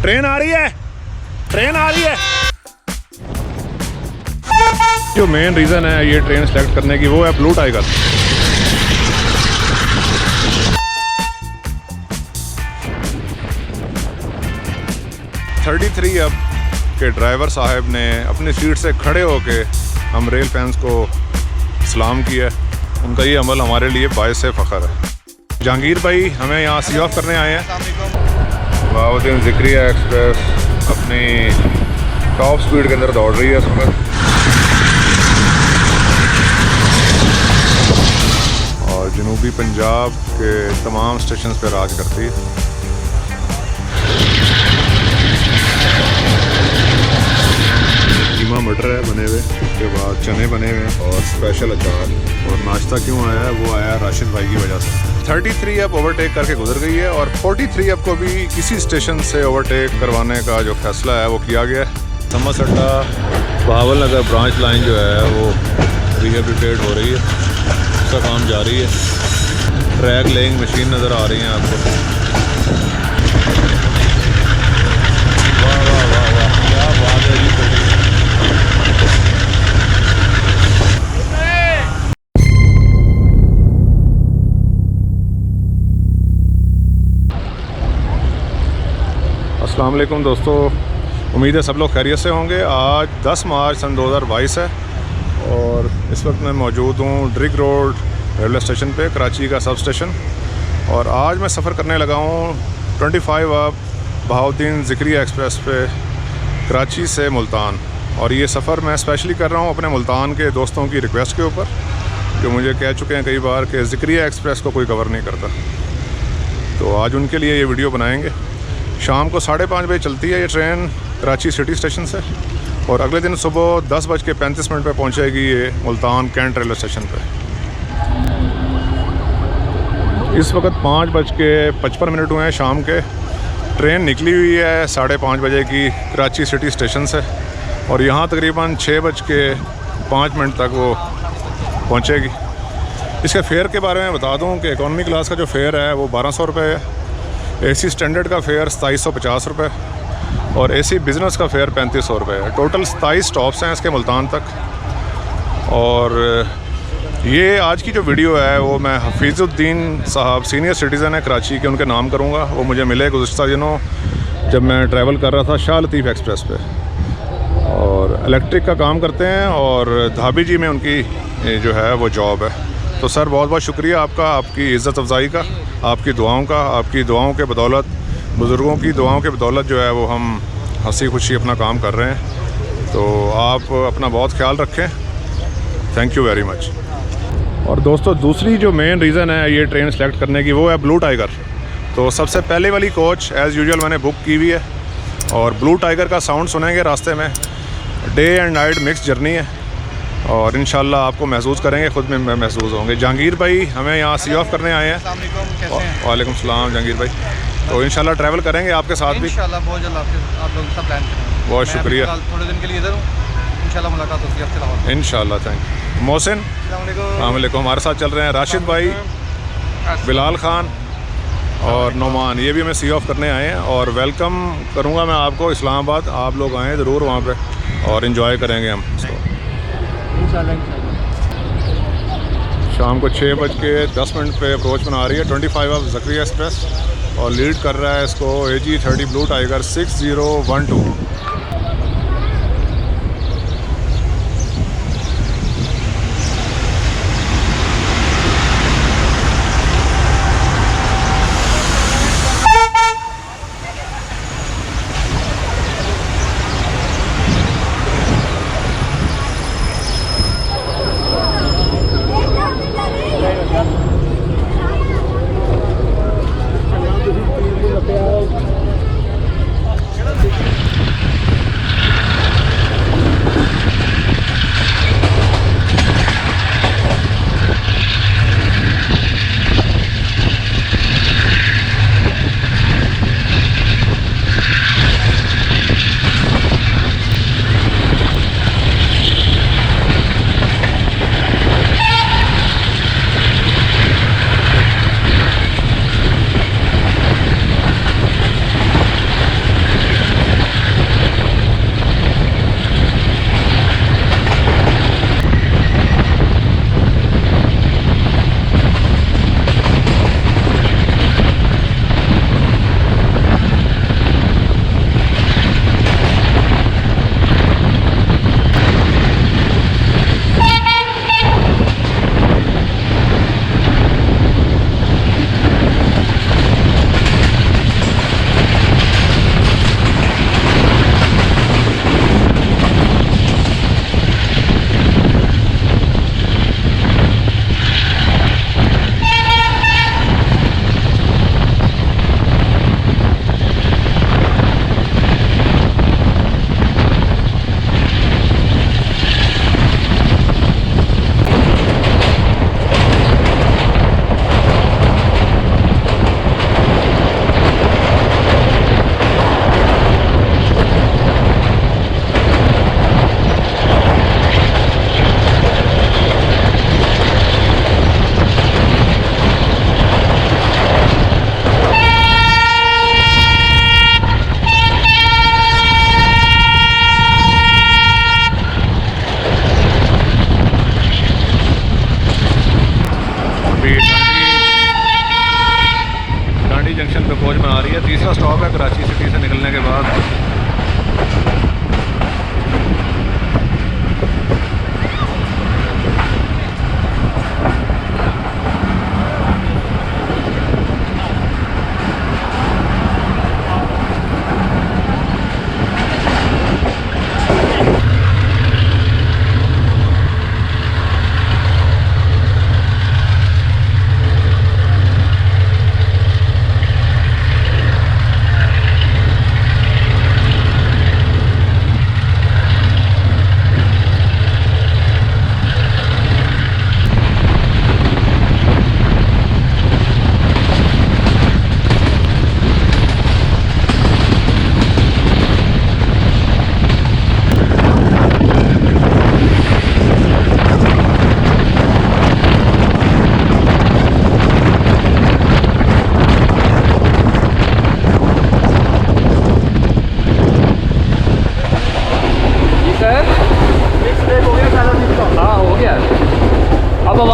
Train आ रही है, train आ रही है। जो मेन रीज़न है ये ट्रेन सेलेक्ट करने की वो है ब्लू टाइगर। (33) अब के ड्राइवर साहब ने अपनी सीट से खड़े होके हम रेल फैंस को सलाम किया। उनका ये अमल हमारे लिए बाइस फ़ख्र है। जहांगीर भाई हमें यहाँ सी ऑफ करने आए हैं। बहाउद्दीन ज़िक्रिया एक्सप्रेस अपनी टॉप स्पीड के अंदर दौड़ रही है इस वक्त, और जनूबी पंजाब के तमाम स्टेशन पर राज करती है। कीमा मटर है बने हुए, उसके बाद चने बने हुए और स्पेशल अचार, और नाश्ता क्यों आया है वो आया राशिद भाई की वजह से। 33 अब ओवरटेक करके गुजर गई है और 43 अब को भी इसी स्टेशन से ओवरटेक करवाने का जो फैसला है वो किया गया है। समस अड्डा बहावल नगर ब्रांच लाइन जो है वो रिहेबिलिटेट हो रही है, उसका काम जारी है। ट्रैक लेइंग मशीन नज़र आ रही हैं आपको। वाह वाह वाह वाह, क्या बात है जी। अस्सलाम वालेकुम दोस्तों, उम्मीद है सब लोग खैरियत से होंगे। आज 10 मार्च सन 2022 है और इस वक्त मैं मौजूद हूँ ड्रिग रोड रेलवे स्टेशन पे, कराची का सब स्टेशन। और आज मैं सफ़र करने लगा हूँ 25 अब बहाउद्दीन ज़िक्रिया एक्सप्रेस पे कराची से मुल्तान। और ये सफ़र मैं स्पेशली कर रहा हूँ अपने मुल्तान के दोस्तों की रिक्वेस्ट के ऊपर, जो मुझे कह चुके हैं कई बार कि ज़िक्रिया एक्सप्रेस को कोई कवर नहीं करता। तो आज उनके लिए ये वीडियो बनाएंगे। शाम को 5:30 बजे चलती है ये ट्रेन कराची सिटी स्टेशन से, और अगले दिन सुबह 10:35 पर पहुंचेगी ये मुल्तान कैंट रेलवे स्टेशन पे। इस वक्त 5:55 हुए हैं शाम के। ट्रेन निकली हुई है 5:30 बजे की कराची सिटी स्टेशन से, और यहाँ तकरीबन 6:05 तक वो पहुँचेगी। इसके फेयर के बारे में बता दूँ कि इकॉनमी क्लास का जो फेयर है वो 1200 रुपये है, AC स्टैंडर्ड का फेयर 2750 रुपये, और AC बिज़नेस का फेयर 3500 रुपये है। टोटल 27 स्टॉप्स हैं इसके मुल्तान तक। और ये आज की जो वीडियो है वो मैं हफीज़ुद्दीन साहब सीनियर सिटीज़न है कराची के, उनके नाम करूँगा। वो मुझे मिले गुज़श्ता दिनों जब मैं ट्रैवल कर रहा था शाह लतीफ़ एक्सप्रेस पे, और इलेक्ट्रिक का काम करते हैं और धाबी जी में उनकी जो है वो जॉब है। तो सर बहुत बहुत शुक्रिया आपका, आपकी इज़्ज़त अफ़ज़ाई का, आपकी दुआओं का। आपकी दुआओं के बदौलत, बुज़ुर्गों की दुआओं के बदौलत जो है वो हम हंसी खुशी अपना काम कर रहे हैं। तो आप अपना बहुत ख्याल रखें। Thank you very much. और दोस्तों दूसरी जो मेन रीज़न है ये ट्रेन सेलेक्ट करने की वो है ब्लू टाइगर। तो सबसे पहले वाली कोच एज़ यूजुअल मैंने बुक की हुई है, और ब्लू टाइगर का साउंड सुनेंगे रास्ते में। Day and night mix journey है, और इंशाल्लाह आपको महसूस करेंगे, ख़ुद में महसूस होंगे। जहांगीर भाई हमें यहाँ सी ऑफ करने आए हैं। वालेकुम सलाम जहांगीर भाई। तो इंशाल्लाह ट्रैवल करेंगे आपके साथ भी इंशाल्लाह, बहुत जल्द आप लोगों का प्लान करेंगे। बहुत शुक्रिया। थोड़े दिन के लिए इधर हूँ, इंशाल्लाह मुलाकात होगी आपसे लाहौर। इंशाल्लाह, थैंक यू। मोहसिन अस्सलाम वालेकुम, हमारे साथ चल रहे हैं राशिद भाई, बिलाल खान और नोमान, ये भी हमें सी ऑफ करने आए हैं। और वेलकम करूँगा मैं आपको इस्लामाबाद, आप लोग आएँ ज़रूर वहाँ पर और इन्जॉय करेंगे हम इसको। शाम को 6:10 पे अप्रोच बना रही है 25 अब ज़िक्रिया एक्सप्रेस, और लीड कर रहा है इसको AG30 ब्लू टाइगर 6012।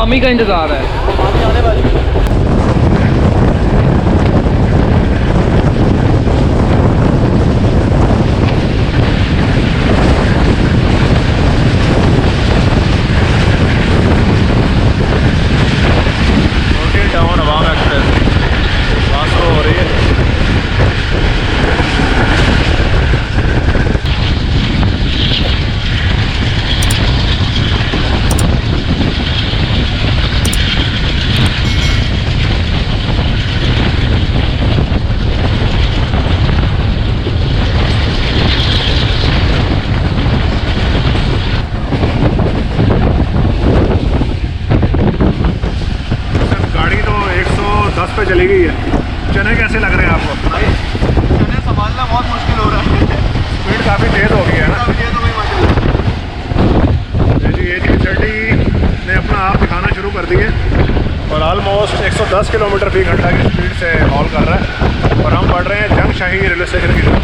मामी का इंतज़ार है। टाउन अवाम एक्सप्रेस ट्रांसफर हो रही है। पे चली गई है। चने कैसे लग रहे हैं आपको? चने संभालना बहुत मुश्किल हो रहा है। स्पीड काफ़ी तेज़ हो गई है ना। जी A330 ने अपना आप दिखाना शुरू कर दिए और ऑलमोस्ट 110 किलोमीटर फी घंटा की स्पीड से हॉल कर रहा है और हम बढ़ रहे हैं जंगशाही रेलवे स्टेशन की तरफ।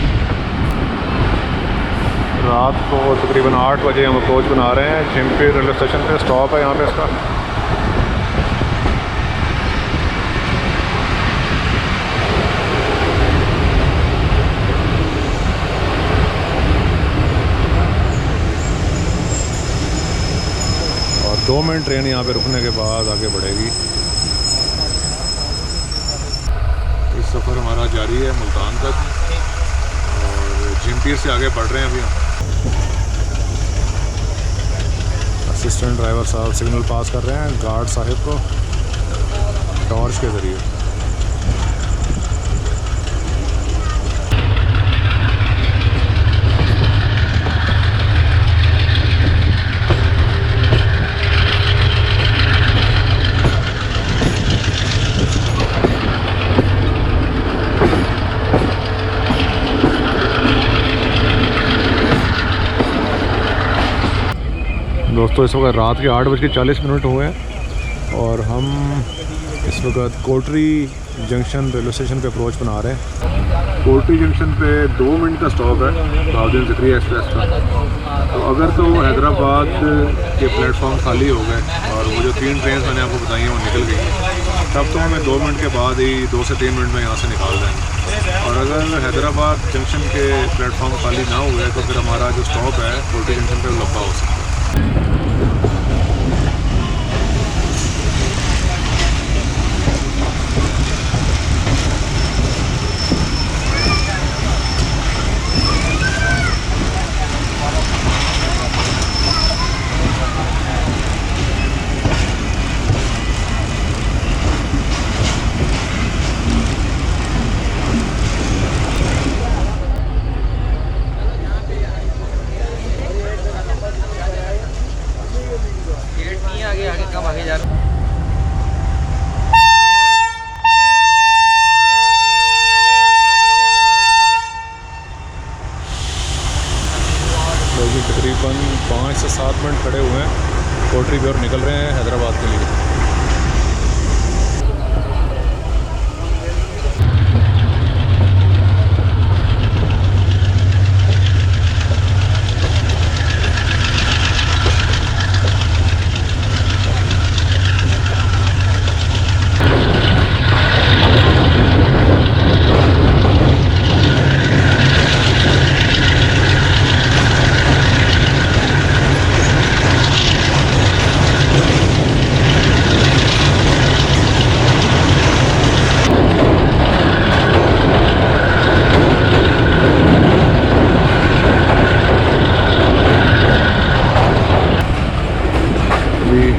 रात को तकरीबन 8 बजे हम अप्रोच बना रहे हैं। झिमपीर रेलवे स्टेशन पे स्टॉप है यहाँ पे इसका। और 2 मिनट ट्रेन यहाँ पे रुकने के बाद आगे बढ़ेगी। इस सफ़र हमारा जारी है मुल्तान तक और झिमपीर से आगे बढ़ रहे हैं अभी हम। असिस्टेंट ड्राइवर साहब सिग्नल पास कर रहे हैं गार्ड साहिब को टॉर्च के ज़रिए। दोस्तों इस वक्त रात के 8:40 हुए हैं और हम इस वक्त कोटरी जंक्शन रेलवे स्टेशन पे अप्रोच बना रहे हैं। कोटरी जंक्शन पे 2 मिनट का स्टॉप है बाउद्दीन ज़िक्रिया एक्सप्रेस का। तो अगर तो हैदराबाद के प्लेटफॉर्म खाली हो गए और वो जो 3 ट्रेन मैंने आपको बताई हैं वो निकल गई, तब तो हमें 2 मिनट के बाद ही 2 से 3 मिनट में यहाँ से निकाल देंगे। और अगर हैदराबाद जंक्शन के प्लेटफॉर्म खाली ना हुए तो फिर हमारा जो स्टॉप है कोटरी जंक्शन पर लंबा हो सकता है। आगे जा रहे लोग तकरीबन 5 से 7 मिनट खड़े हुए हैं कोटरी की ओर निकल रहे हैं हैदराबाद के लिए।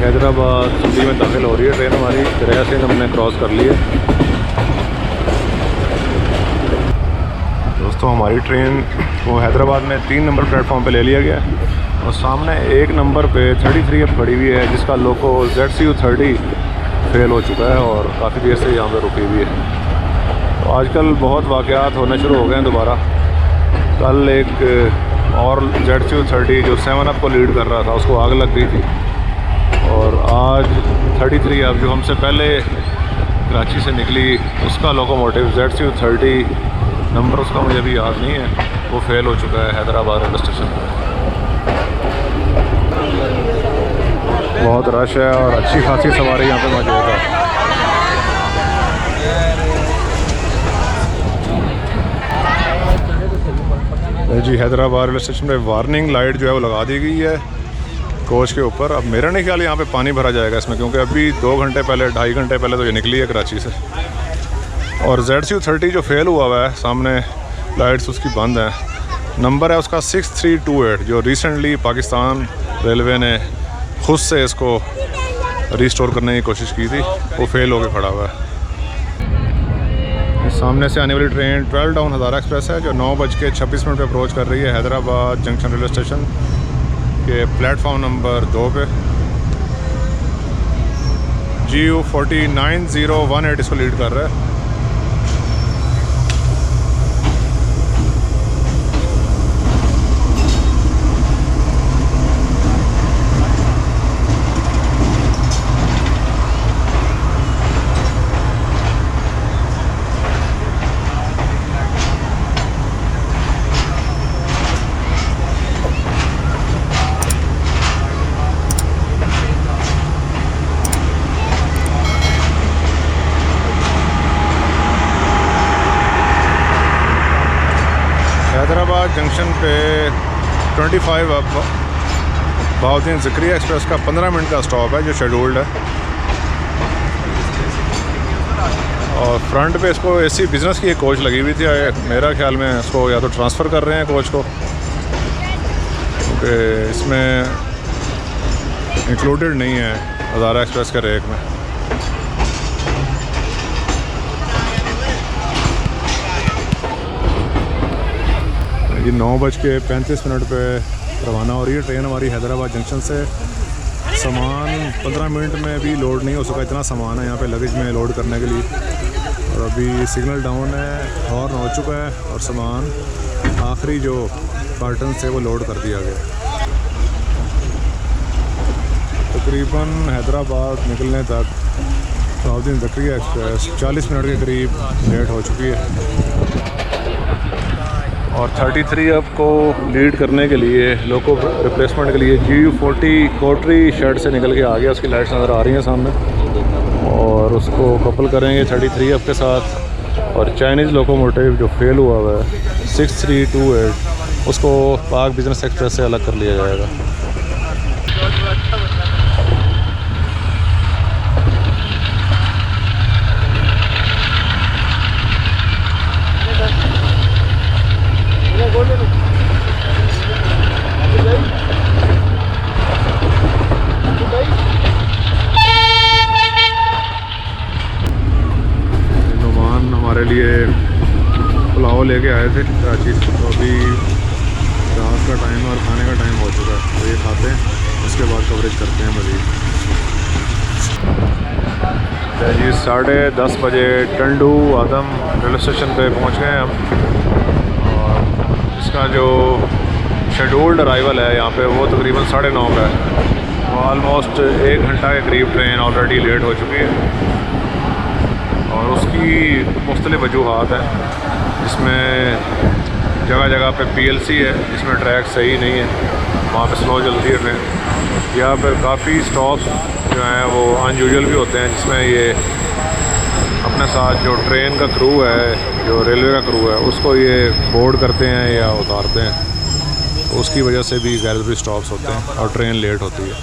हैदराबाद सिटी में दाखिल हो रही है ट्रेन हमारी। दरिया से हमने क्रॉस कर ली है। दोस्तों हमारी ट्रेन को हैदराबाद में 3 नंबर प्लेटफॉर्म पे ले लिया गया है और सामने 1 नंबर पे 33 अब खड़ी हुई है जिसका लोको ZCU30 फेल हो चुका है और काफ़ी देर से यहाँ पर रुकी हुई है। तो आजकल बहुत वाक़यात होने शुरू हो गए हैं दोबारा। कल एक और ZCU30 जो 7 अप को लीड कर रहा था उसको आग लग गई थी और आज 33 अब जो हमसे पहले कराची से निकली उसका लोकोमोटिव ZCU30 नंबर उसका मुझे अभी याद नहीं है, वो फेल हो चुका है हैदराबाद रेलवे स्टेशन पर। बहुत रश है और अच्छी खासी सवारी यहाँ पे मौजूद है। जी हैदराबाद रेलवे स्टेशन पे वार्निंग लाइट जो है वो लगा दी गई है कोच के ऊपर। अब मेरा नहीं ख्याल यहाँ पे पानी भरा जाएगा इसमें, क्योंकि अभी 2 घंटे पहले 2.5 घंटे पहले तो ये निकली है कराची से। और ZCU30 जो फेल हुआ हुआ है, सामने लाइट्स उसकी बंद हैं। नंबर है उसका 6328, जो रिसेंटली पाकिस्तान रेलवे ने खुद से इसको रिस्टोर करने की कोशिश की थी, वो फेल होकर खड़ा हुआ है। सामने से आने वाली ट्रेन 12 डाउन हज़ारा एक्सप्रेस है, जो 9:26 पे अप्रोच कर रही है हैदराबाद जंक्शन रेलवे स्टेशन के प्लेटफॉर्म नंबर 2 पे। GU 409018 इसको लीड कर रहा है। हैदराबाद जंक्शन पे 25 अब बहाउद्दीन ज़िक्रिया एक्सप्रेस का 15 मिनट का स्टॉप है जो शेड्यूल्ड है। और फ्रंट पे इसको AC बिज़नेस की एक कोच लगी हुई थी। मेरा ख्याल में इसको या तो ट्रांसफ़र कर रहे हैं कोच को, क्योंकि इसमें इंक्लूडेड नहीं है हज़ारा एक्सप्रेस के रेक में। ये 9:35 पे रवाना हो रही है ट्रेन हमारी हैदराबाद जंक्शन से। सामान 15 मिनट में भी लोड नहीं हो सका, इतना सामान है यहाँ पे लगेज में लोड करने के लिए। और अभी सिग्नल डाउन है, हॉर्न हो चुका है और सामान आखिरी जो कार्टन से वो लोड कर दिया गया। तकरीबन हैदराबाद निकलने तक बहाउद्दीन ज़िक्रिया एक्सप्रेस 40 मिनट के करीब लेट हो चुकी है। और 33 अब को लीड करने के लिए लोको रिप्लेसमेंट के लिए GU 40 कोटरी शेड से निकल के आ गया। उसकी लाइट्स नज़र आ रही हैं सामने, और उसको कपल करेंगे 33 अब के साथ। और चाइनीज़ लोकोमोटिव जो फेल हुआ हुआ है 6328, उसको पाक बिज़नेस एक्सप्रेस से अलग कर लिया जाएगा। हमारे लिए पुलाव लेके आए थे कराची से, तो अभी रात का टाइम और खाने का टाइम हो चुका है, तो ये खाते हैं, उसके बाद कवरेज करते हैं मज़ीद। जी 10:30 बजे टंडू आदम रेलवे स्टेशन पे पहुंच गए हम। और इसका जो शेड्यूल्ड अराइवल है यहाँ पे वो तकरीबन 9:30 का है। ऑलमोस्ट 1 घंटा के करीब ट्रेन ऑलरेडी लेट हो चुकी है। और उसकी मुख्तलिफ वजूहात हैं, जिसमें जगह जगह पे PLC है, जिसमें ट्रैक सही नहीं है, वहाँ पे स्लो चलती है ट्रेन। यहाँ पर काफ़ी स्टॉप्स जो हैं वो अनयूजुअल भी होते हैं, जिसमें ये अपने साथ जो ट्रेन का क्रू है, जो रेलवे का क्रू है, उसको ये बोर्ड करते हैं या उतारते हैं। तो उसकी वजह से भी गैर ज़रूरी स्टॉप्स होते हैं और ट्रेन लेट होती है।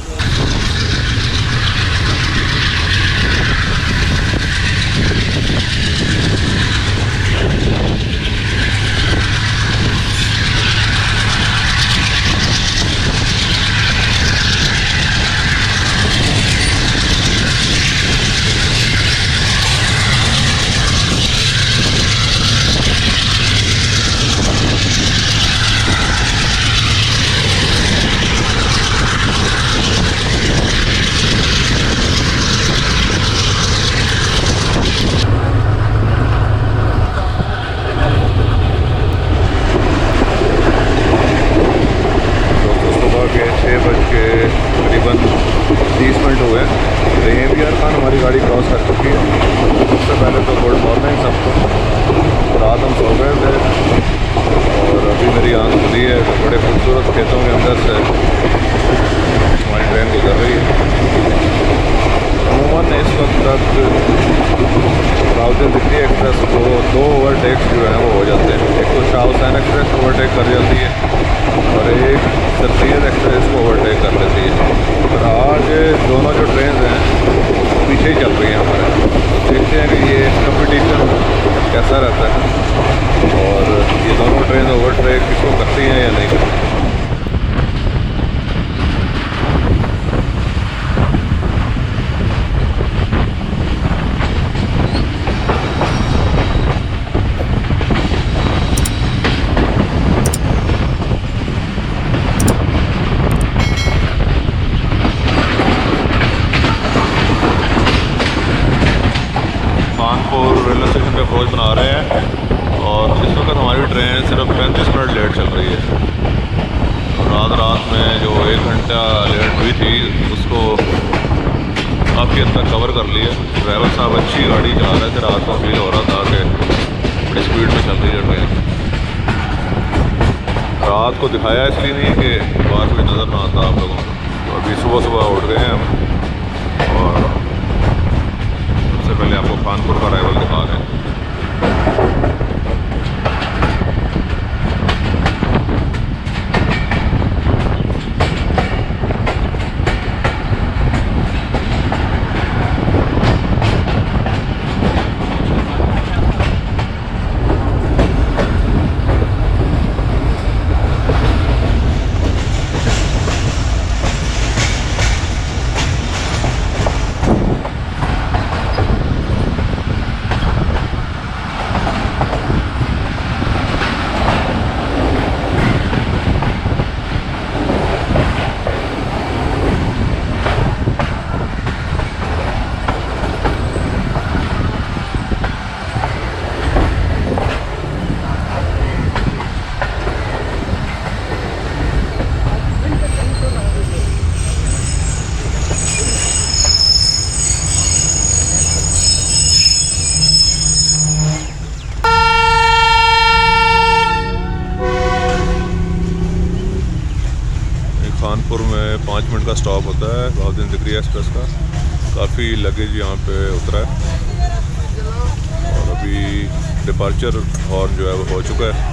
हमारी गाड़ी क्रॉस कर चुकी है। सबसे पहले तो गुड मॉर्निंग सबको। रात हम सो गए थे और अभी मेरी आँख खुली है बड़े खूबसूरत खेतों के अंदर से हमारी ट्रेन गुजर रही है। अमूमन इस वक्त तक रावलपिंडी एक्सप्रेस को 2 ओवरटेक्स जो है वो हो जाते हैं। एक तो शाह हुसैन एक्सप्रेस ओवरटेक कर जाती है और एक सर सैयद एक्सप्रेस को ओवरटेक कर लेती है। और आज दोनों जो ट्रेन हैं पीछे ही चल रही हैं हमारे। देखते हैं कि ये कंपटीशन कैसा रहता है और ये दोनों ट्रेन ओवरटेक किसको करती हैं या नहीं करती। कानपुर रेलवे स्टेशन पे अप्रोच बना रहे हैं और इस वक्त हमारी ट्रेन सिर्फ 35 मिनट लेट चल रही है। रात में जो 1 घंटा लेट हुई थी उसको काफ़ी हद तक कवर कर लिया। ड्राइवर साहब अच्छी गाड़ी चला रहे थे, रात को फील हो रहा था कि बड़ी स्पीड में चल रही है ट्रेन। रात को दिखाया इसलिए नहीं कि बाहर कोई नज़र ना आता आप लोगों को। तो अभी सुबह उठ गए हैं हम और सबसे पहले आपको कानपुर का अराइवल दिखा रहे हैं। कानपुर में 5 मिनट का स्टॉप होता है रावलपिंडी एक्सप्रेस का। काफ़ी लगेज यहाँ पे उतरा है और अभी डिपार्चर हॉर्न जो है वो हो चुका है।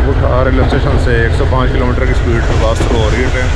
कोटठा रेलवे स्टेशन से 105 किलोमीटर की स्पीड पर पास थ्रू हो रही है ट्रेन।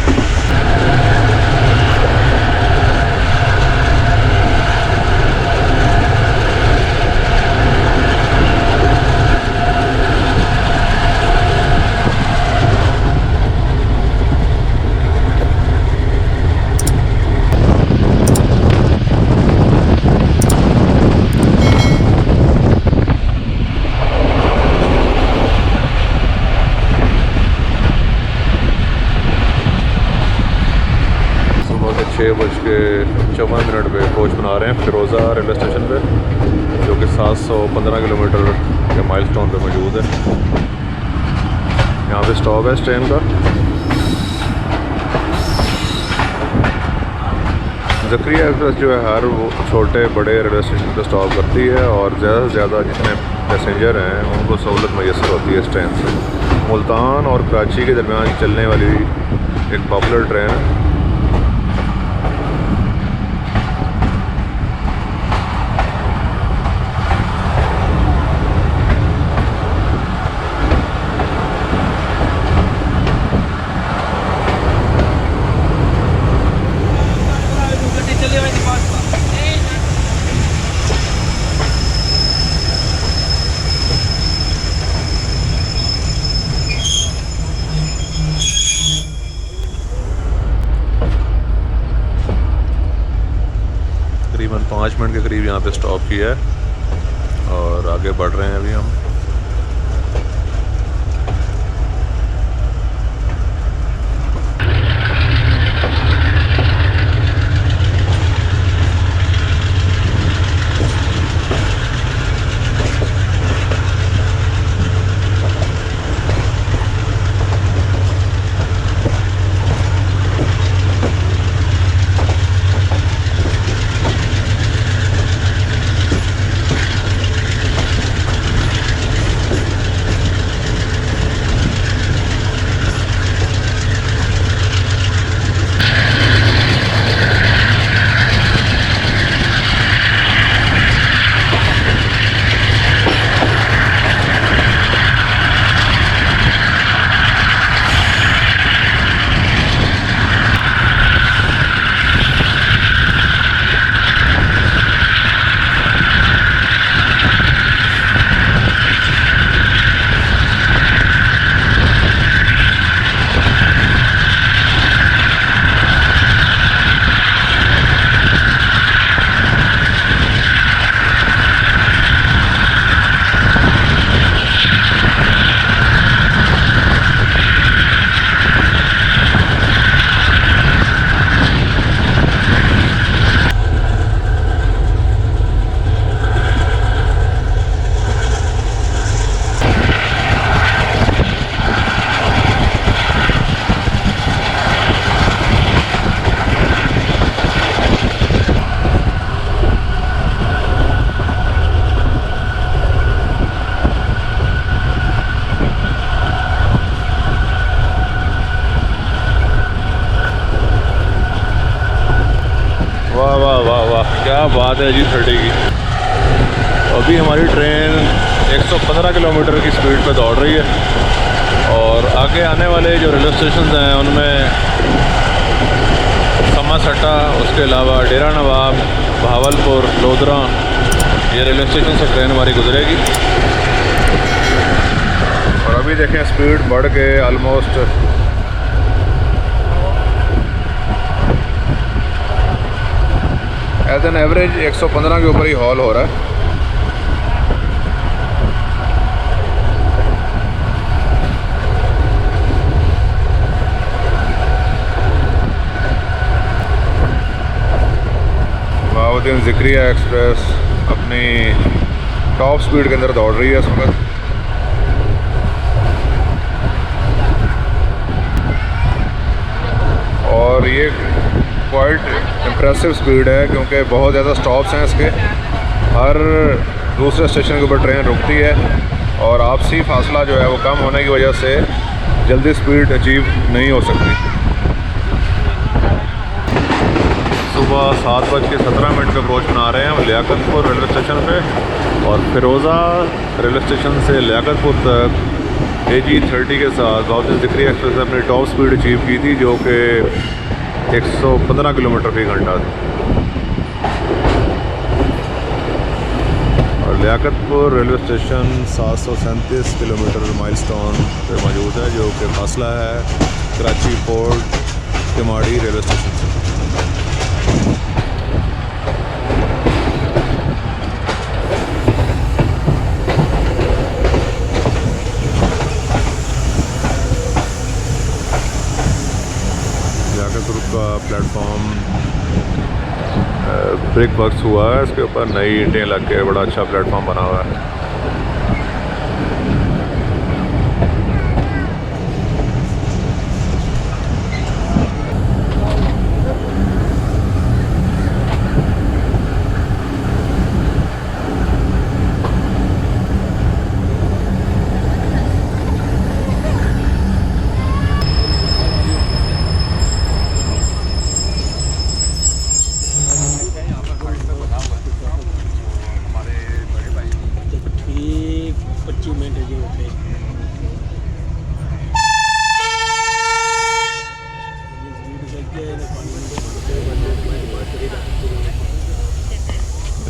सुबह के 6:54 पे कोच बना रहे हैं फिरोज़ा रेलवे स्टेशन पे, जो कि 715 किलोमीटर के माइलस्टोन पे मौजूद है। यहाँ पे स्टॉप है इस ट्रेन का। ज़करिया एक्सप्रेस जो है हर वो छोटे बड़े रेलवे स्टेशन पे स्टॉप करती है और ज़्यादा से ज़्यादा जितने पैसेंजर हैं उनको सहूलत मैसर होती है इस ट्रेन से। मुल्तान और कराची के दरमियान चलने वाली एक पॉपुलर ट्रेन है। तकरीबन 5 मिनट के करीब यहाँ पे स्टॉप किया है और आगे बढ़ रहे हैं अभी हम। क्या बात है जी 30 की। अभी हमारी ट्रेन 115 किलोमीटर की स्पीड पे दौड़ रही है और आगे आने वाले जो रेलवे स्टेशन हैं उनमें समासट्टा, उसके अलावा डेरा नवाब, भावलपुर, लोधरा, ये रेलवे स्टेशन से ट्रेन हमारी गुजरेगी। और अभी देखें स्पीड बढ़ के आलमोस्ट एज एन एवरेज 115 के ऊपर ही हॉल हो रहा है। महाउद्दीन ज़िक्रिया एक्सप्रेस अपनी टॉप स्पीड के अंदर दौड़ रही है इस वक्त। और ये क्वाइट इम्प्रेसिव स्पीड है क्योंकि बहुत ज़्यादा स्टॉप्स हैं इसके। हर दूसरे स्टेशन के ऊपर ट्रेन रुकती है और आपसी फासला जो है वो कम होने की वजह से जल्दी स्पीड अचीव नहीं हो सकती। सुबह 7:17 पे अप्रोच बना रहे हैं हम लियाकतपुर रेलवे स्टेशन पे और फिरोज़ा रेलवे स्टेशन से लियाकतपुर तक AG30 के साथ गाउसियन ज़िक्री एक्सप्रेस ने अपनी टॉप स्पीड अचीव की थी जो कि 115 किलोमीटर फी घंटा थी। और Liaquatpur railway station 737 kilometre milestone पे मौजूद है, जो कि फासला है Karachi port Keamari railway station से। का प्लेटफॉर्म ब्रिक वर्क्स हुआ है, इसके ऊपर नई ईंटें लग के बड़ा अच्छा प्लेटफॉर्म बना हुआ है।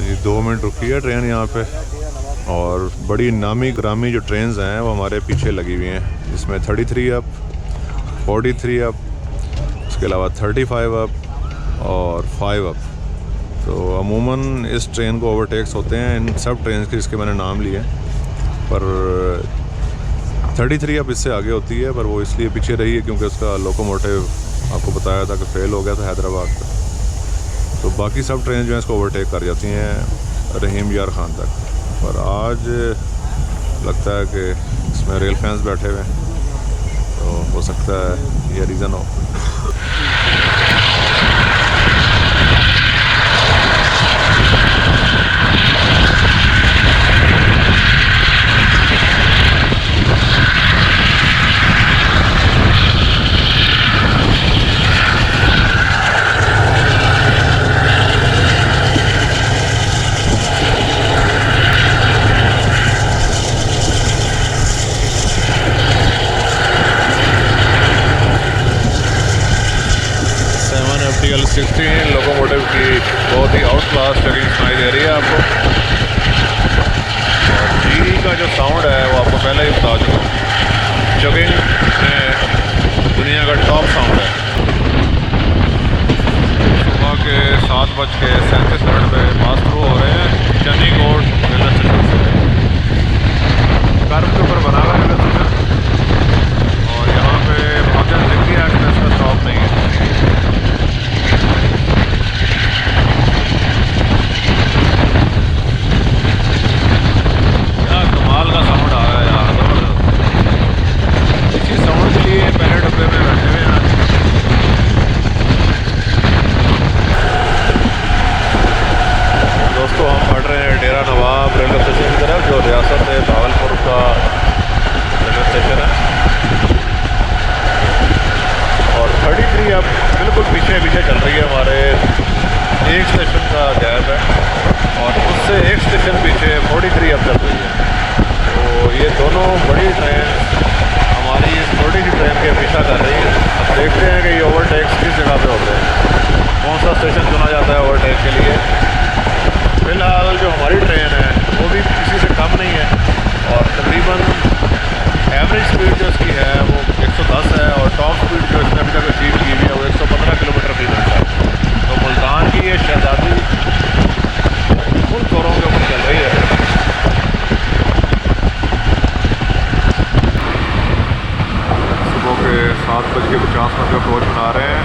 ये 2 मिनट रुकी है ट्रेन यहाँ पे, और बड़ी नामी ग्रामी जो ट्रेन्स हैं वो हमारे पीछे लगी हुई हैं, जिसमें 33 अप, 43 अप, उसके अलावा 35 अप और 5 अप। तो अमूमन इस ट्रेन को ओवरटेक्स होते हैं इन सब ट्रेन के जिसके मैंने नाम लिए, पर 33 अप इससे आगे होती है, पर वो इसलिए पीछे रही है क्योंकि उसका लोकोमोटिव आपको बताया था कि फेल हो गया था हैदराबाद का। तो बाकी सब ट्रेन जो है इसको ओवरटेक कर जाती हैं रहीम यार ख़ान तक, पर आज लगता है कि इसमें रेल फैंस बैठे हुए हैं, तो हो सकता है ये रीज़न हो। FTL 16 लोकोमोटिव की बहुत ही आउट क्लास चेकिंग सुनाई दे रही है आपको, और जी का जो साउंड है वो आपको पहले ही बता चुका हूँ, चेकिंग में दुनिया का टॉप साउंड है। सुबह के 7:37 पे पास थ्रू हो रहे हैं चन्नी कोट रेलवे स्टेशन से। कर्व के ऊपर बना हुआ है रेलवे स्टेशन, और यहाँ पे गाउसियन ज़िक्री एक्सप्रेस का स्टॉप नहीं है। कमाल का साउंड आ रहा है यार, जबरदस्त। इसी साउंड के लिए पहले डब्बे में बैठे हुए हैं। दोस्तों हम बढ़ रहे हैं डेरा नवाब रेलवे स्टेशन की तरफ, जो रियासत भावलपुर का रेलवे स्टेशन है, और 33 अब बिल्कुल पीछे पीछे चल रही है, हमारे एक स्टेशन का गैप है, और उससे एक स्टेशन पीछे 43 अब चल रही है। तो ये दोनों बड़ी ट्रेन हमारी इस छोटी सी ट्रेन के पीछा कर रही है। अब देखते हैं कि ये ओवरटेक्स किस जगह पे होते हैं, कौन सा स्टेशन चुना जाता है ओवरटेक के लिए। फ़िलहाल जो हमारी ट्रेन है वो भी किसी से कम नहीं है, और तकरीबन एवरेज स्पीड जो इसकी है वो 110 है, और टॉप स्पीड जो इसने अभी तक अचीव की हुई है वो 115 किलोमीटर फी घंटा है। तो मुल्तान की ये शहजादी फुल जोरों के ऊपर चल रही है। सुबह के 7:50 पे अप्रोच बना रहे हैं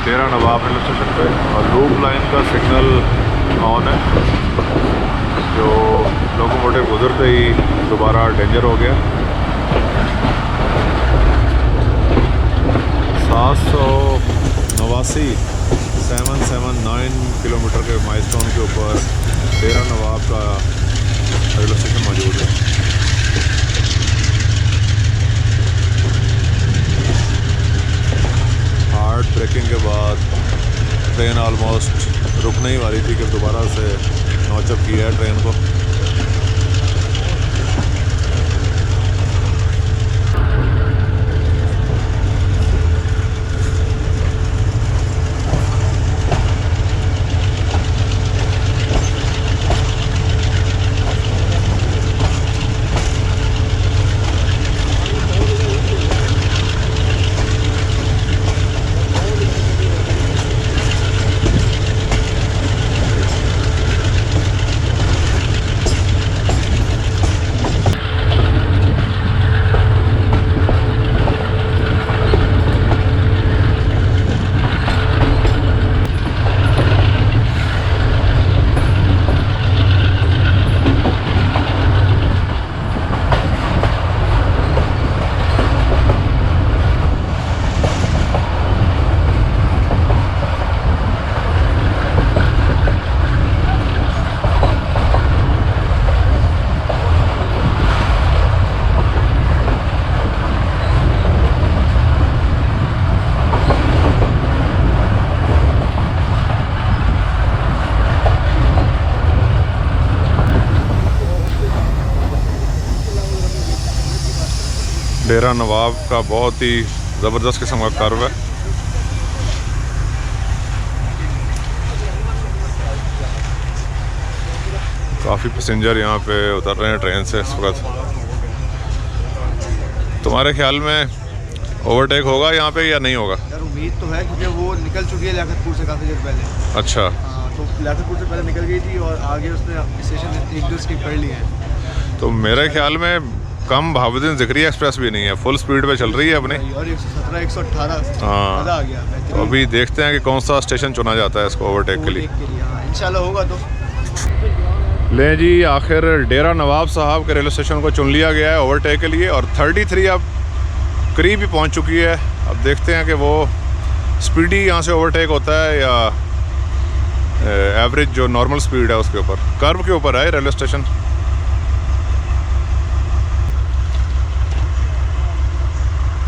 डेरा नवाब रेलवे स्टेशन पे, और लूप लाइन का सिग्नल ऑन है, जो लोकोमोटिव गुजरते ही दोबारा डेंजर हो गया। 779 किलोमीटर के माइलस्टोन के ऊपर डेरा नवाब का रेलवे स्टेशन मौजूद है। हार्ड ब्रेकिंग के बाद ट्रेन ऑलमोस्ट रुकने ही वाली थी कि दोबारा से नौचअप किया है ट्रेन को। डेरा नवाब का बहुत ही ज़बरदस्त किस्म का कर्व है। काफ़ी पैसेंजर यहाँ पे उतर रहे हैं ट्रेन से इस वक्त। तुम्हारे ख्याल में ओवरटेक होगा यहाँ पे या नहीं होगा? यार उम्मीद तो है, क्योंकि वो निकल चुकी है लियाकतपुर से काफ़ी देर पहले। अच्छा। हाँ, तो लियाकतपुर से पहले निकल गई थी और आगे उसने स्टेशन एक दो स्किप कर लिए हैं। तो मेरे ख्याल में कम बहाउद्दीन ज़िक्रिया एक्सप्रेस भी नहीं है, फुल स्पीड पे चल रही है अपने। और 117 118 हाँ। मज़ा आ गया। तो अभी देखते हैं कि कौन सा स्टेशन चुना जाता है इसको ओवरटेक के लिए। हाँ, इंशाल्लाह होगा तो। लें जी, आखिर डेरा नवाब साहब के रेलवे स्टेशन को चुन लिया गया है ओवरटेक के लिए और 33 अब करीब ही पहुंच चुकी है। अब देखते हैं कि वो स्पीडी यहाँ से ओवरटेक होता है या एवरेज जो नॉर्मल स्पीड है उसके ऊपर, कर्व के ऊपर है रेलवे स्टेशन।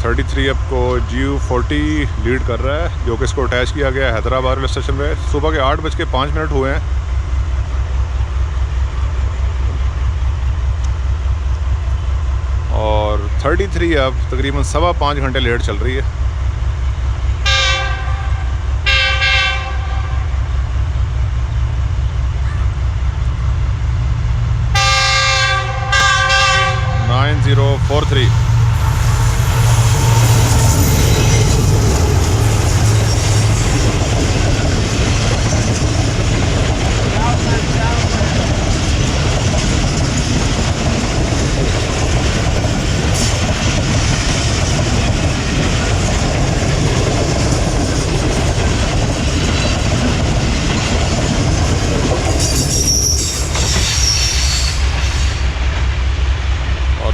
अब को GU40 लीड कर रहा है, जो कि इसको अटैच किया गया है हैदराबाद रेलवे स्टेशन में। सुबह के 8:05 हुए हैं। और 33 अब तकरीबन 5.25 घंटे लेट चल रही है। (9043)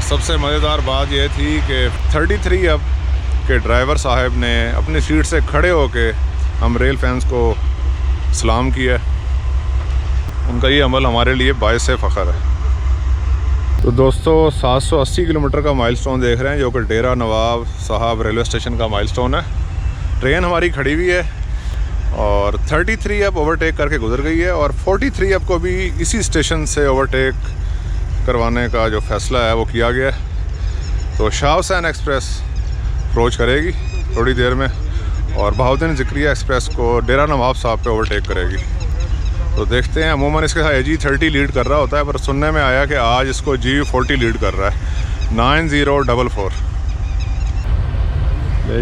सबसे मज़ेदार बात यह थी कि 33 अब के ड्राइवर साहब ने अपनी सीट से खड़े होके हम रेल फैंस को सलाम किया। उनका ये अमल हमारे लिए बाइस फ़ख्र है। तो दोस्तों 780 किलोमीटर का माइलस्टोन देख रहे हैं, जो कि डेरा नवाब साहब रेलवे स्टेशन का माइलस्टोन है। ट्रेन हमारी खड़ी हुई है और 33 अब ओवरटेक करके गुजर गई है और 43 अब को भी इसी स्टेशन से ओवरटेक करवाने का जो फ़ैसला है वो किया गया है। तो शाह हुसैन एक्सप्रेस अप्रोच करेगी थोड़ी देर में और बहाउद्दीन ज़िक्रिया एक्सप्रेस को डेरा नवाब साहब पे ओवरटेक करेगी। तो देखते हैं। अमूमन इसके साथ AG30 लीड कर रहा होता है, पर सुनने में आया कि आज इसको GU40 लीड कर रहा है। 9044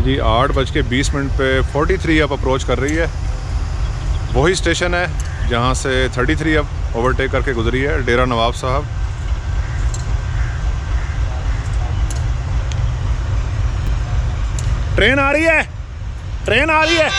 जी 8:20 पे 43 अब अप्रोच कर रही है। वही स्टेशन है जहाँ से 33 अब ओवरटेक करके गुजरी है डेरा नवाब साहब। ट्रेन आ रही है, ट्रेन आ रही है।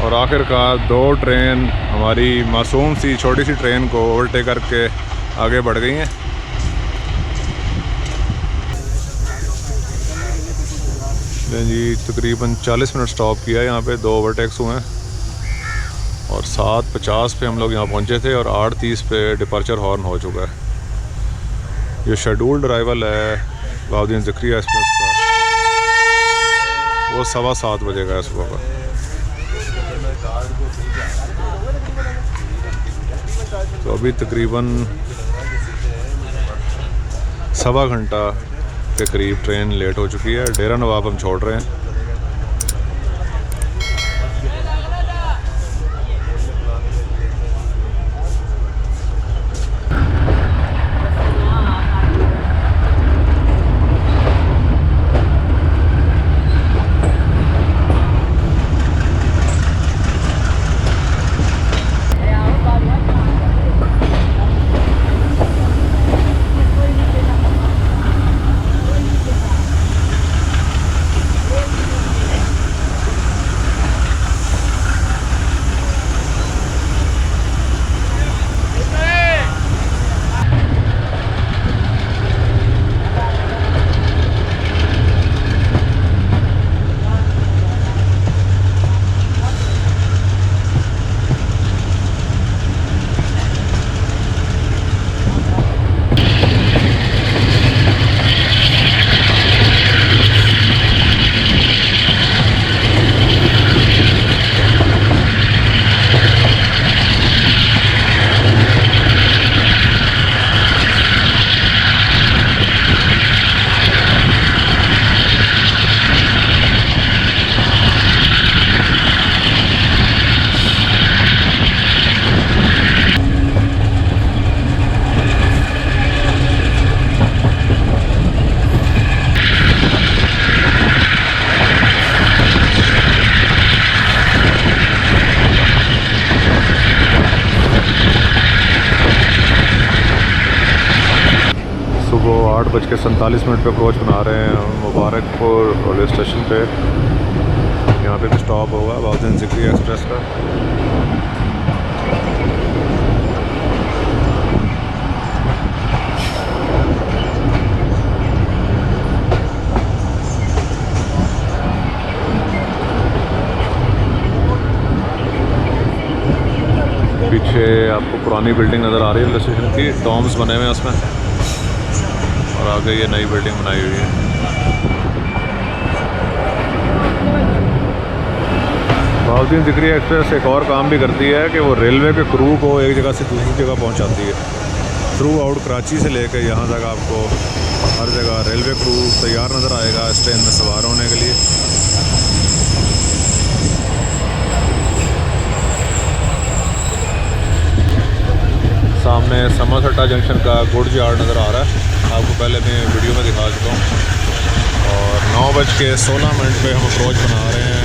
और आखिरकार 2 ट्रेन हमारी मासूम सी छोटी सी ट्रेन को ओवरटेक करके आगे बढ़ गई हैं। जी तकरीबन 40 मिनट स्टॉप किया है, यहाँ पे 2 ओवरटेक्स हुए हैं और 7:50 पे हम लोग यहाँ पहुँचे थे और 8:30 पे डिपार्चर हॉर्न हो चुका है। ये शेड्यूल्ड अराइवल है बहाउद्दीन ज़िक्रिया एक्सप्रेस का, वो 7:15 बजे का है सुबह का। तो अभी तकरीबन 1.25 घंटा के करीब ट्रेन लेट हो चुकी है। डेरा नवाब हम छोड़ रहे हैं। 8:47 पे अप्रोच बना रहे हैं मुबारकपुर रेलवे स्टेशन पे। यहाँ पे भी स्टॉप होगा बाउद्दीन ज़िक्री एक्सप्रेस का। पीछे आपको पुरानी बिल्डिंग नज़र आ रही है रेलवे स्टेशन की, डॉम्स बने हुए हैं उसमें, और आगे ये नई बिल्डिंग बनाई हुई है। बाउद्दीन ज़िक्री एक्सप्रेस एक और काम भी करती है कि वो रेलवे के क्रू को एक जगह से दूसरी जगह पहुंचाती है। थ्रू आउट कराची से लेकर यहाँ तक आपको हर जगह रेलवे क्रू तैयार नज़र आएगा इस ट्रेन में सवार होने के लिए। सामने समरसट्टा जंक्शन का गुड्स यार्ड नज़र आ रहा है, आपको पहले मैं वीडियो में दिखा चुका हूँ। और 9:16 पे हम अप्रोच बना रहे हैं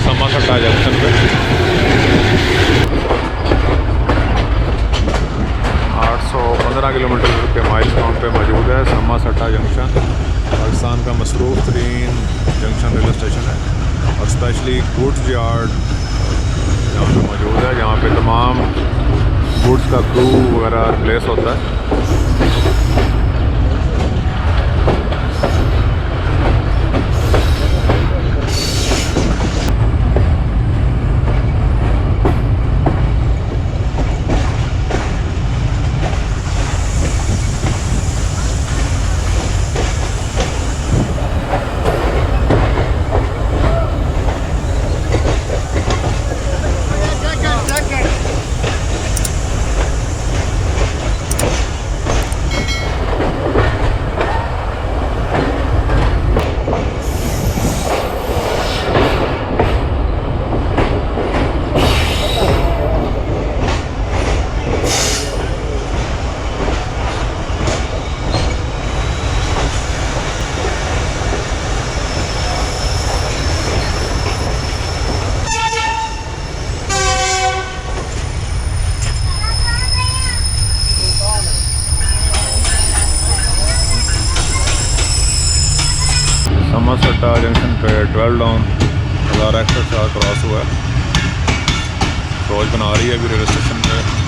समरसट्टा जंक्शन पे। 815 किलोमीटर के माइलस्टोन पे मौजूद है समरसट्टा जंक्शन। पाकिस्तान का मसरूफ़ तरीन जंक्शन रेलवे स्टेशन है और स्पेशली गुड्स यार्ड यहाँ पे मौजूद है, जहाँ पे तमाम गुड्स का क्रू वगैरह रिप्लेस होता है। समरसट्टा जंक्शन पे 12 डाउन हज़ारा एक्सप्रेस क्रॉस हुआ है, अप्रोच बना रही है अभी रेलवे स्टेशन पे।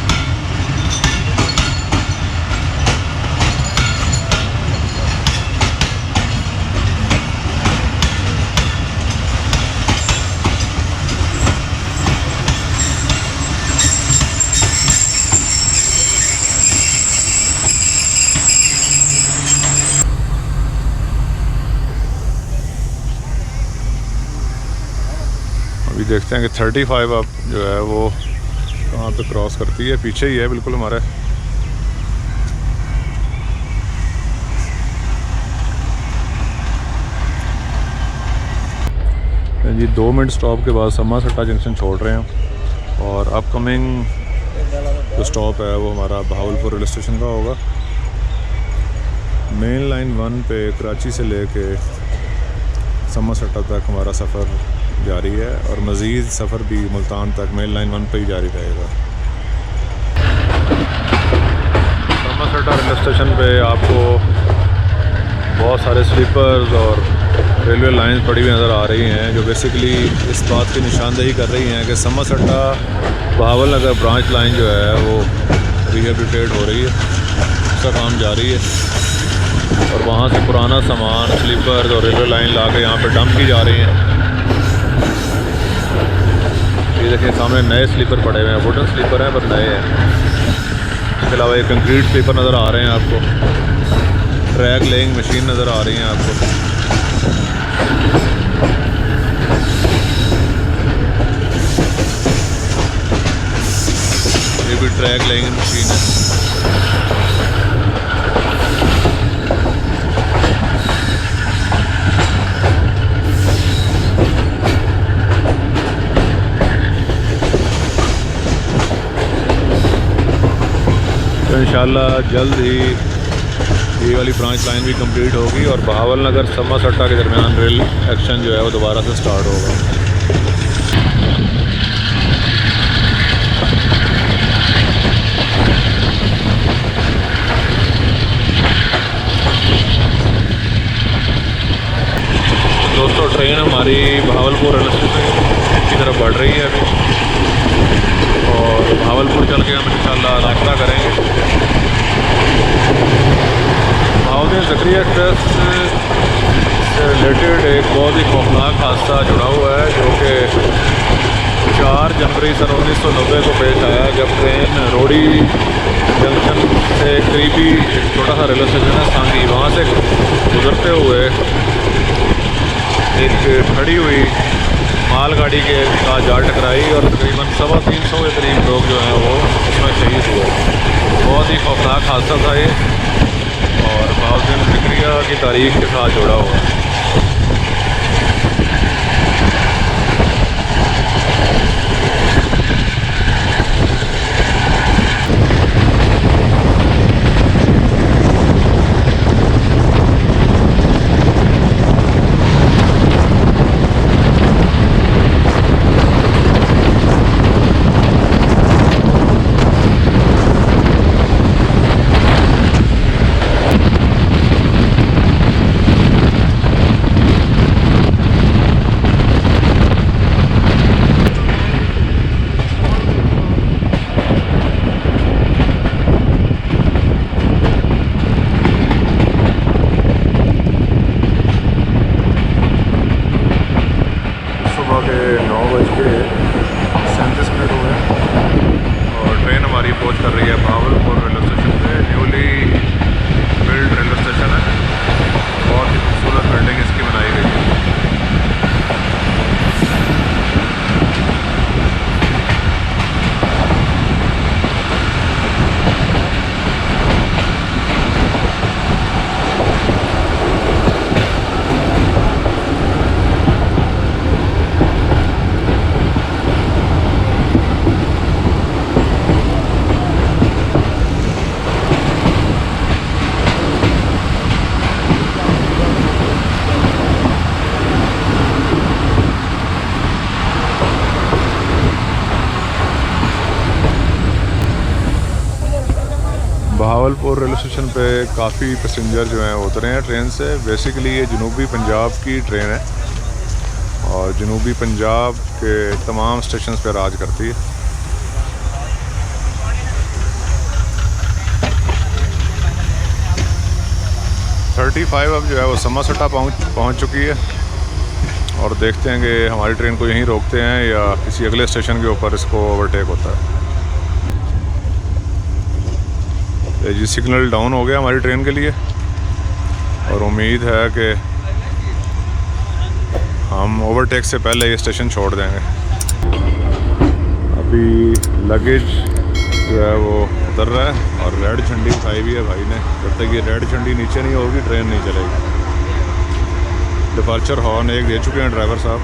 अभी देखते हैं कि 35 अब जो है वो कहाँ पे क्रॉस करती है, पीछे ही है बिल्कुल हमारे। जी 2 मिनट स्टॉप के बाद समरसट्टा जंक्शन छोड़ रहे हैं और अपकमिंग जो स्टॉप है वो हमारा बहावलपुर रेलवे स्टेशन का होगा। मेन लाइन 1 पे कराची से लेके समरसट्टा तक हमारा सफ़र जारी है और मज़ीद सफ़र भी मुल्तान तक मेन लाइन 1 पे ही जारी रहेगा। समरसट्टा रेलवे स्टेशन पे आपको बहुत सारे स्लीपर्स और रेलवे लाइंस पड़ी हुई नज़र आ रही हैं, जो बेसिकली इस बात की निशानदेही कर रही हैं कि समरसट्टा बहावलनगर ब्रांच लाइन जो है वो रिहेबिलिटेट हो रही है, उसका काम जारी है और वहाँ से पुराना सामान स्लीपर्स और रेलवे लाइन ला के यहाँ पर डंप की जा रही हैं। ये देखिए सामने नए स्लीपर पड़े हुए हैं, वुडन स्लीपर हैं पर नए हैं। इसके अलावा ये कंक्रीट स्लीपर नज़र आ रहे हैं आपको, ट्रैक लेइंग मशीन नज़र आ रही हैं आपको। ये भी ट्रैक लेइंग मशीन है। तो इंशाल्लाह जल्द ही ये वाली ब्रांच लाइन भी कंप्लीट होगी और बहावलनगर समरसट्टा के दरमियान रेल एक्शन जो है वो दोबारा से स्टार्ट होगा। भावलपुर रेलवे स्टेशन की तरफ बढ़ रही है अभी, और भावलपुर चल के हम इंशाल्लाह नाश्ता करेंगे। भावलपुर ज़करिया एक्सप्रेस से रिलेटेड एक बहुत ही खौफनाक हादसा जुड़ा हुआ है, जो कि 4 जनवरी सन 1990 को पेश आया, जब ट्रेन रोड़ी जंक्शन से करीबी एक छोटा सा रेलवे स्टेशन है सांगी, वहाँ से गुजरते हुए एक खड़ी हुई मालगाड़ी के साथ जाल टकराई और तकरीबन 350 के करीब लोग जो हैं वो उसमें शहीद हुए। बहुत ही खौफनाक हादसा था ये, और भावलपुर ज़करिया की तारीख के साथ जुड़ा हुआ है। भावलपुर रेलवे स्टेशन पे काफ़ी पैसेंजर जो हैं उतरे हैं ट्रेन से। बेसिकली ये जनूबी पंजाब की ट्रेन है और जनूबी पंजाब के तमाम स्टेशन पे राज करती है। अब जो है वो समरसट्टा पहुंच चुकी है, और देखते हैं कि हमारी ट्रेन को यहीं रोकते हैं या किसी अगले स्टेशन के ऊपर इसको ओवरटेक होता है। जी सिग्नल डाउन हो गया हमारी ट्रेन के लिए, और उम्मीद है कि हम ओवरटेक से पहले ये स्टेशन छोड़ देंगे। अभी लगेज जो है वो उतर रहा है और रेड झंडी उठाई हुई है भाई ने। जब तक ये रेड झंडी नीचे नहीं होगी ट्रेन नहीं चलेगी। डिपार्चर हॉर्न एक दे चुके हैं ड्राइवर साहब।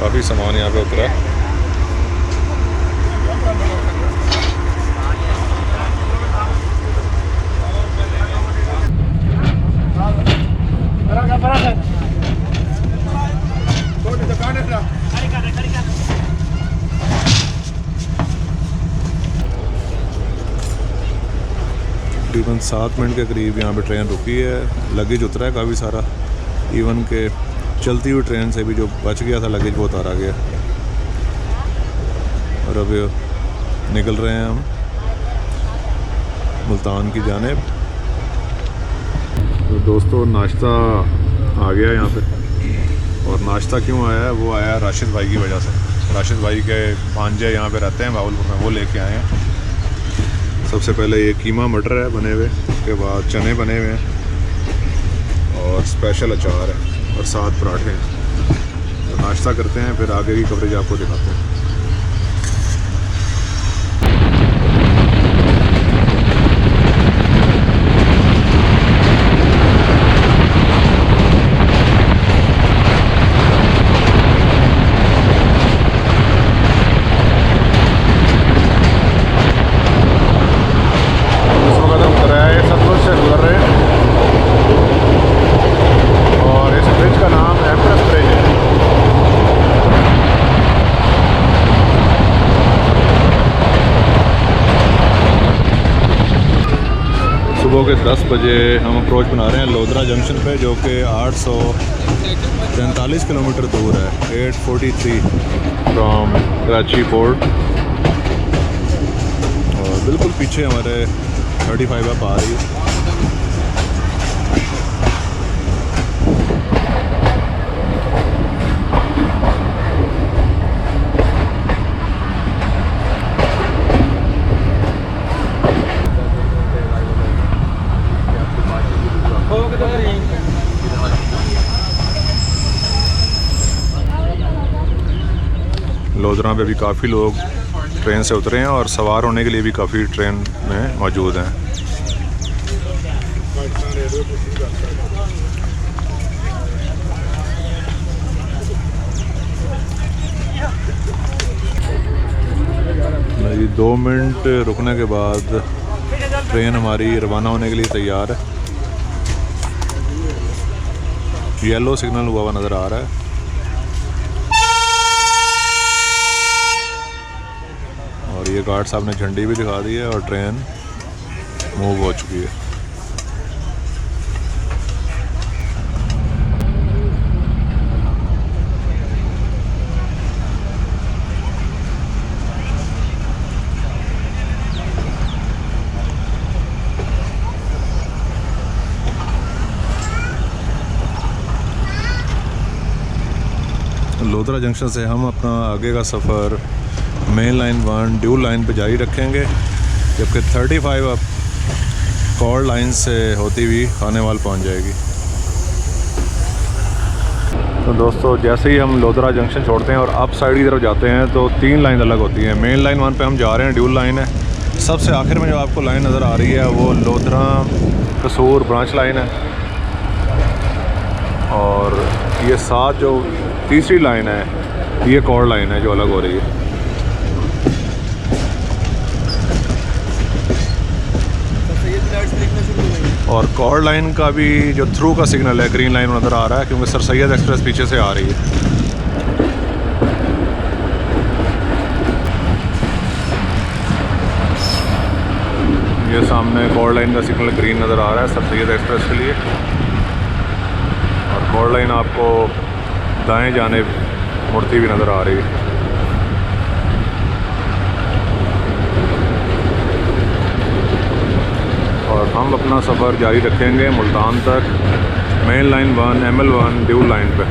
काफ़ी सामान यहाँ पे उतरा है। तकरीबन 7 मिनट के करीब यहाँ पे ट्रेन रुकी है। लगेज उतरा है काफ़ी सारा, इवन के चलती हुई ट्रेन से भी जो बच गया था लगेज वो उतारा गया। और अब निकल रहे हैं हम मुल्तान की जानिब। तो दोस्तों नाश्ता आ गया यहाँ पे, और नाश्ता क्यों आया है वो आया राशिद भाई की वजह से। राशिद भाई के भांजे यहाँ पे रहते हैं भावलपुर में, वो लेके आए हैं। सबसे पहले ये कीमा मटर है बने हुए, उसके बाद चने बने हुए हैं और स्पेशल अचार है और 7 पराठे हैं। तो नाश्ता करते हैं, फिर आगे की कवरेज आपको दिखाते हैं। के 10 बजे हम अप्रोच बना रहे हैं लोधरा जंक्शन पे, जो कि 843 किलोमीटर दूर है, 843 फ्रॉम कराची पोर्ट। और बिल्कुल पीछे हमारे 35 अप आ रही है। लोधरा पे भी काफ़ी लोग ट्रेन से उतरे हैं और सवार होने के लिए भी काफ़ी ट्रेन में मौजूद हैं। भाई 2 मिनट रुकने के बाद ट्रेन हमारी रवाना होने के लिए तैयार है। येलो सिग्नल हुआ हुआ नज़र आ रहा है। और ये गार्ड साहब ने झंडी भी दिखा दी है और ट्रेन मूव हो चुकी है। लोधरा जंक्शन से हम अपना आगे का सफ़र मेन लाइन 1 ड्यूल लाइन पे जारी रखेंगे, जबकि 35 अब कॉर्ड लाइन से होती हुई खानेवाल पहुंच जाएगी। तो दोस्तों, जैसे ही हम लोधरा जंक्शन छोड़ते हैं और अप साइड की तरफ जाते हैं तो 3 लाइन अलग होती हैं। मेन लाइन 1 पे हम जा रहे हैं, ड्यूल लाइन है। सबसे आखिर में जो आपको लाइन नज़र आ रही है वो लोधरा कसूर ब्रांच लाइन है। और ये साथ जो तीसरी लाइन है ये कॉर्ड लाइन है जो अलग हो रही है। और कॉर्ड लाइन का भी जो थ्रू का सिग्नल है ग्रीन लाइन नज़र आ रहा है, क्योंकि सर सैयद एक्सप्रेस पीछे से आ रही है। ये सामने कॉर्ड लाइन का सिग्नल ग्रीन नज़र आ रहा है सर सैयद एक्सप्रेस के लिए। और कॉर्ड लाइन आपको दाएं जाने मुड़ती हुई नज़र आ रही है। और हम अपना सफ़र जारी रखेंगे मुल्तान तक, main line 1 ML1 dual line पे।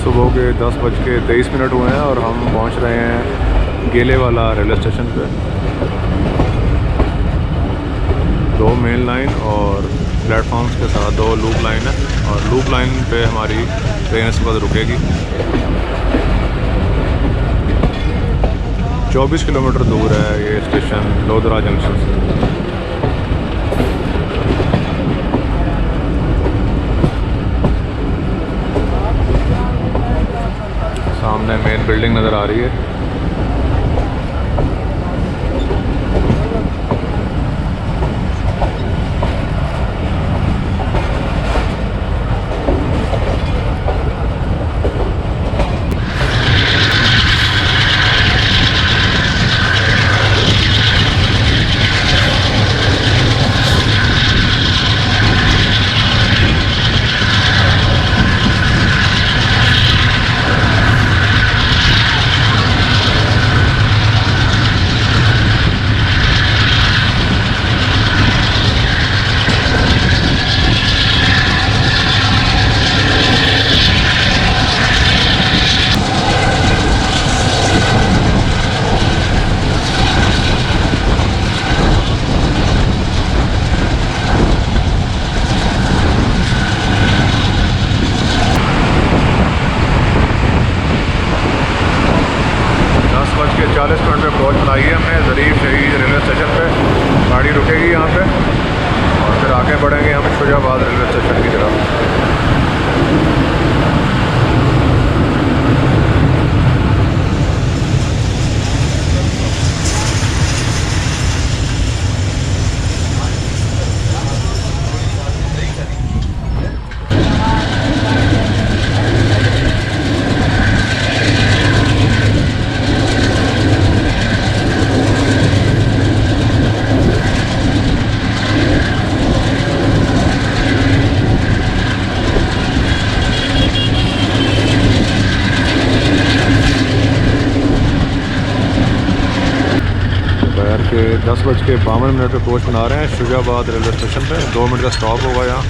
सुबह के 10:23 हुए हैं और हम पहुंच रहे हैं गेले वाला रेलवे स्टेशन पे। 2 मेन लाइन और प्लेटफॉर्म्स के साथ 2 लूप लाइन है, और लूप लाइन पे हमारी ट्रेन इस वक्त रुकेगी। 24 किलोमीटर दूर है ये स्टेशन लोधरा जंक्शन से। सामने मेन बिल्डिंग नज़र आ रही है। 40 मिनट पे अप्रोच बनाई है हमने ज़रीफ शहीद रेलवे स्टेशन पे। गाड़ी रुकेगी यहाँ पे और फिर आगे बढ़ेंगे हम शुजाबाद रेलवे स्टेशन की तरफ। दोपहर के 10:52 पे अप्रोच बना रहे हैं शुजाबाद रेलवे स्टेशन पे। 2 मिनट का स्टॉप होगा यहाँ।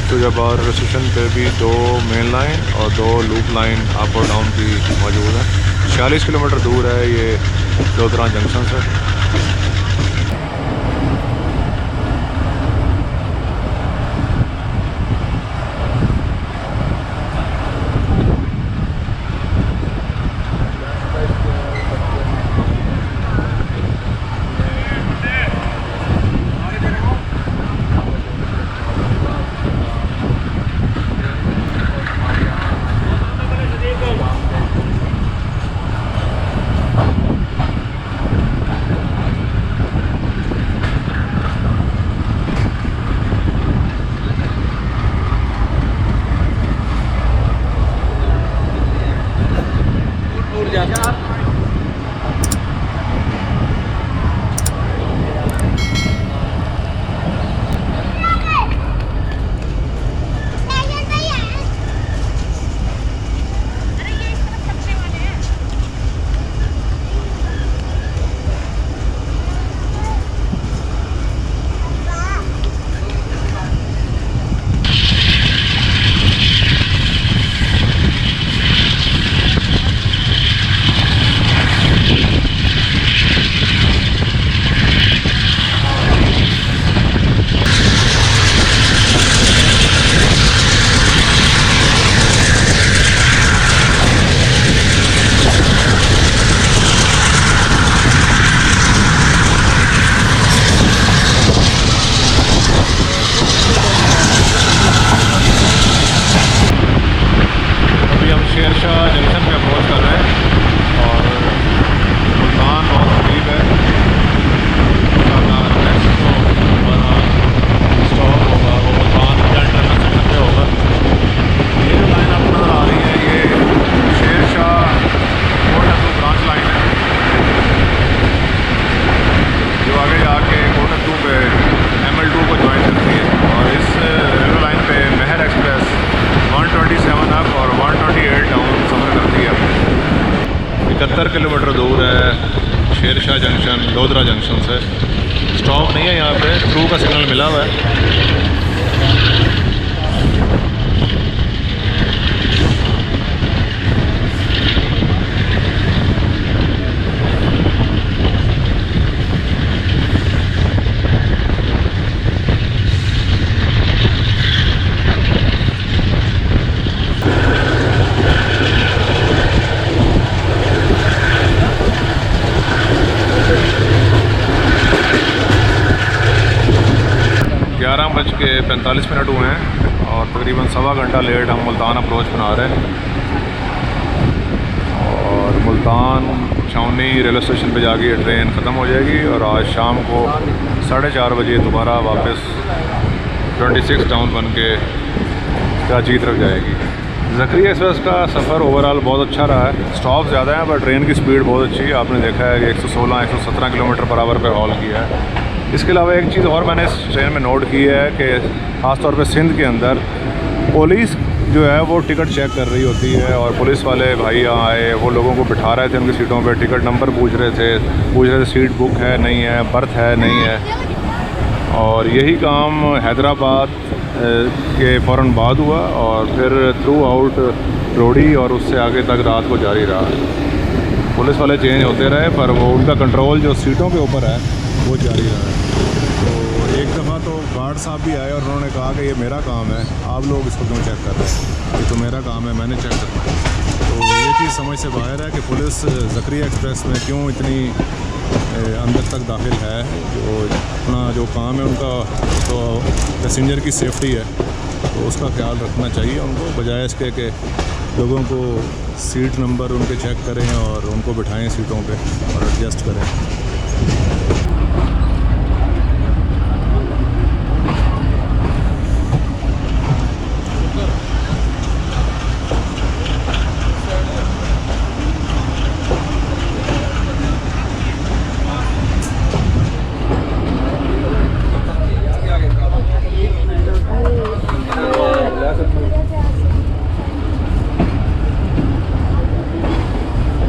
शुजाबाद रेलवे स्टेशन पे भी 2 मेन लाइन और 2 लूप लाइन अप और डाउन की मौजूद है। 46 किलोमीटर दूर है ये लोधरा जंक्शन से। किलोमीटर दूर है शेरशाह जंक्शन लोधरा जंक्शन से। स्टॉप नहीं है यहाँ पे, थ्रू का सिग्नल मिला हुआ है। बज के 45 मिनट हुए हैं और तकरीबन सवा घंटा लेट हम मुल्तान अप्रोच बना रहे हैं। और मुल्तान छावनी रेलवे स्टेशन पे जाके ये ट्रेन ख़त्म हो जाएगी और आज शाम को 4:30 बजे दोबारा वापस 26 डाउन बन के कराची की तरफ जाएगी। ज़करिया एक्सप्रेस का सफ़र ओवरऑल बहुत अच्छा रहा है। स्टॉप ज़्यादा है पर ट्रेन की स्पीड बहुत अच्छी है। आपने देखा है कि 116-117 किलोमीटर पर आवर पे हॉल किया है। इसके अलावा एक चीज़ और मैंने इस ट्रेन में नोट की है कि ख़ासतौर पे सिंध के अंदर पुलिस जो है वो टिकट चेक कर रही होती है और पुलिस वाले भाई यहाँ आए, वो लोगों को बिठा रहे थे उनकी सीटों पे, टिकट नंबर पूछ रहे थे सीट बुक है नहीं है, बर्थ है नहीं है। और यही काम हैदराबाद के फ़ौरन बाद हुआ और फिर थ्रू आउट रोडी और उससे आगे तक रात को जारी रहा। पुलिस वाले चेंज होते रहे पर वो उनका कंट्रोल जो सीटों के ऊपर है वो जारी रहा है। तो एक दफ़ा तो गार्ड साहब भी आए और उन्होंने कहा कि ये मेरा काम है, आप लोग इसको क्यों चेक कर रहे हैं, ये तो मेरा काम है, मैंने चेक करना है। तो ये चीज़ समझ से बाहर है कि पुलिस ज़करिया एक्सप्रेस में क्यों इतनी अंदर तक दाखिल है। जो अपना जो काम है उनका, तो पैसेंजर की सेफ्टी है, तो उसका ख्याल रखना चाहिए उनको, बजाय इसके कि लोगों को सीट नंबर उनके चेक करें और उनको बिठाएं सीटों पे और एडजस्ट करें।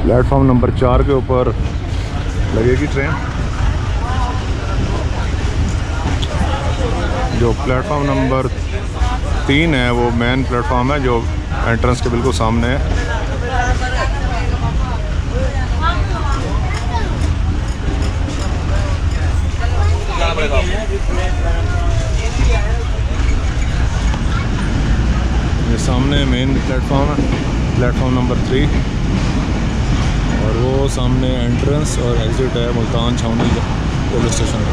प्लेटफॉर्म नंबर 4 के ऊपर लगेगी ट्रेन। जो प्लेटफॉर्म नंबर 3 है वो मेन प्लेटफॉर्म है, जो एंट्रेंस के बिल्कुल सामने है। ये सामने मेन प्लेटफॉर्म है, प्लेटफॉर्म नंबर 3, और वो सामने एंट्रेंस और एग्ज़िट है मुल्तान छावनी पुलिस स्टेशन का।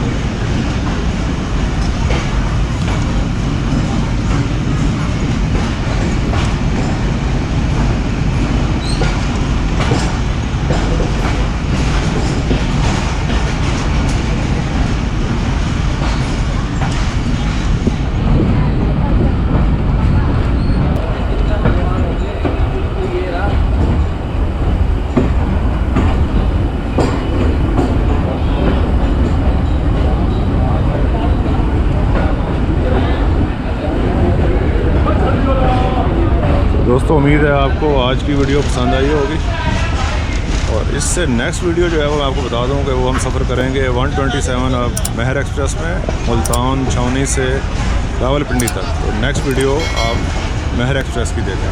दोस्तों उम्मीद है आपको आज की वीडियो पसंद आई होगी, और इससे नेक्स्ट वीडियो जो है वो मैं आपको बता दूं कि वो हम सफ़र करेंगे 127 मेहर एक्सप्रेस में मुल्तान छावनी से रावलपिंडी तक। तो नेक्स्ट वीडियो आप मेहर एक्सप्रेस की देखें।